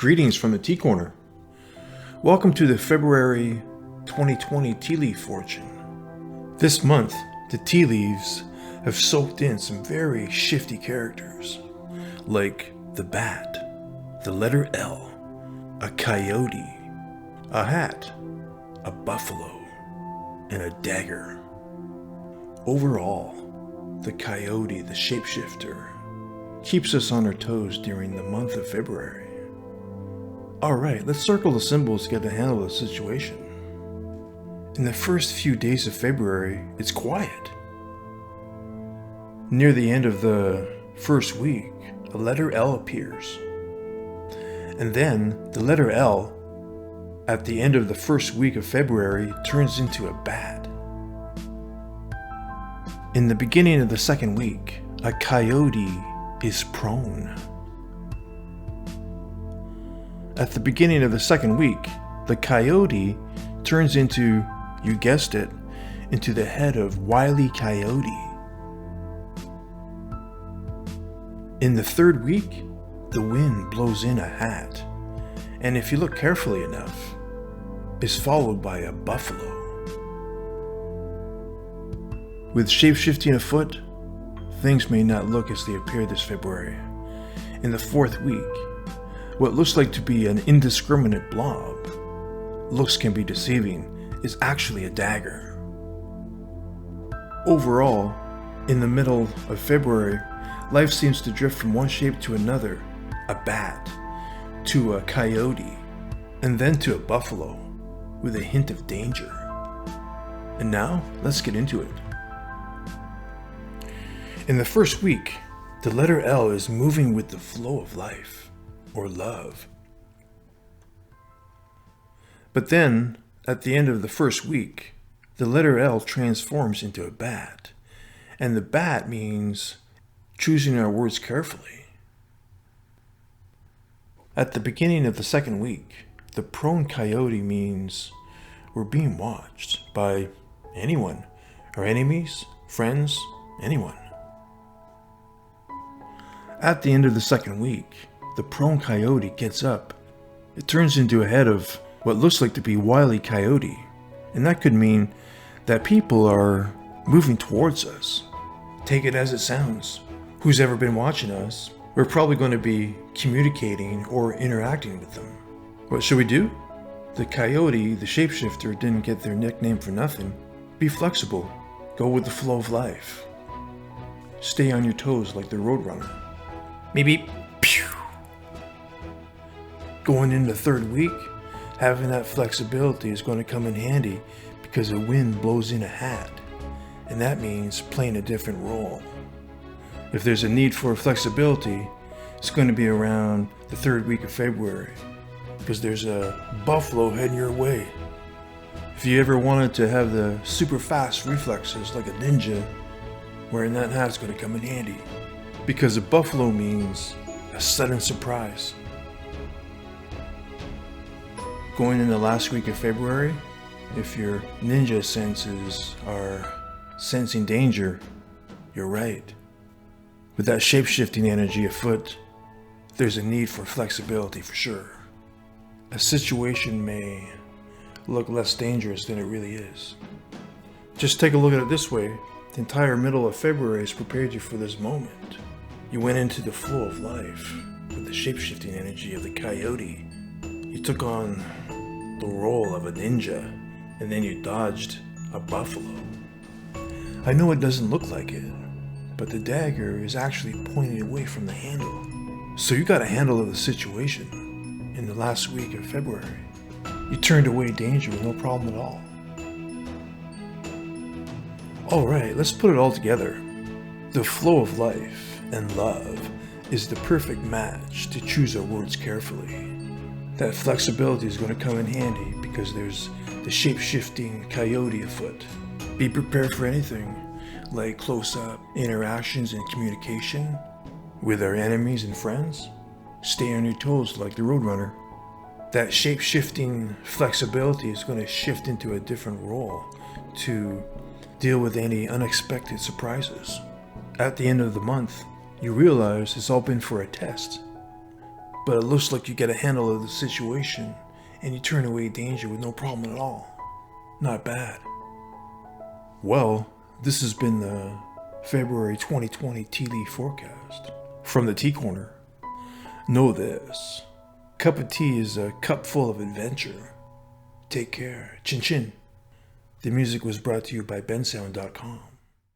Greetings from the Tea Corner. Welcome to the February 2020 tea leaf fortune. This month, the tea leaves have soaked in some very shifty characters, like the bat, the letter L, a coyote, a hat, a buffalo, and a dagger. Overall, the coyote, the shapeshifter, keeps us on our toes during the month of February. Alright, let's circle the symbols to get a handle of the situation. In the first few days of February, it's quiet. Near the end of the first week, the letter L appears. And then, the letter L, at the end of the first week of February, turns into a bat. In the beginning of the second week, a coyote is prone. At the beginning of the second week, the coyote turns into, you guessed it, into the head of Wile E. Coyote. In the third week, the wind blows in a hat, and if you look carefully enough, is followed by a buffalo. With shapeshifting afoot, things may not look as they appear this February. In the fourth week, what looks like to be an indiscriminate blob, looks can be deceiving, is actually a dagger. Overall, in the middle of February, life seems to drift from one shape to another, a bat, to a coyote, and then to a buffalo, with a hint of danger. And now, let's get into it. In the first week, the letter L is moving with the flow of life, or love. But then, at the end of the first week, the letter L transforms into a bat, and the bat means choosing our words carefully. At the beginning of the second week, the prone coyote means we're being watched by anyone, our enemies, friends, anyone. At the end of the second week, the prone coyote gets up. It turns into a head of what looks like to be Wile E. Coyote, and that could mean that people are moving towards us. Take it as it sounds. Who's ever been watching us? We're probably going to be communicating or interacting with them. What should we do? The coyote, the shapeshifter, didn't get their nickname for nothing. Be flexible. Go with the flow of life. Stay on your toes like the roadrunner. Maybe pew. Going into the third week, having that flexibility is going to come in handy because the wind blows in a hat, and that means playing a different role. If there's a need for flexibility, it's going to be around the third week of February because there's a buffalo heading your way. If you ever wanted to have the super fast reflexes like a ninja, wearing that hat's going to come in handy because a buffalo means a sudden surprise. Going in the last week of February, if your ninja senses are sensing danger, you're right. With that shape-shifting energy afoot, there's a need for flexibility for sure. A situation may look less dangerous than it really is. Just take a look at it this way. The entire middle of February has prepared you for this moment. You went into the flow of life with the shape-shifting energy of the coyote. You took on the role of a ninja, and then you dodged a buffalo. I know it doesn't look like it, but the dagger is actually pointing away from the handle. So you got a handle of the situation in the last week of February. You turned away danger with no problem at all. Alright, let's put it all together. The flow of life and love is the perfect match to choose our words carefully. That flexibility is going to come in handy because there's the shape-shifting coyote afoot. Be prepared for anything, like close-up interactions and communication with our enemies and friends. Stay on your toes like the roadrunner. That shape-shifting flexibility is going to shift into a different role to deal with any unexpected surprises. At the end of the month, you realize it's all been for a test. but it looks like you get a handle of the situation and you turn away danger with no problem at all. Not bad. Well, this has been the February 2020 tea leaf forecast from the Tea Corner. Know this: cup of tea is a cup full of adventure. Take care. Chin chin. The music was brought to you by bensound.com.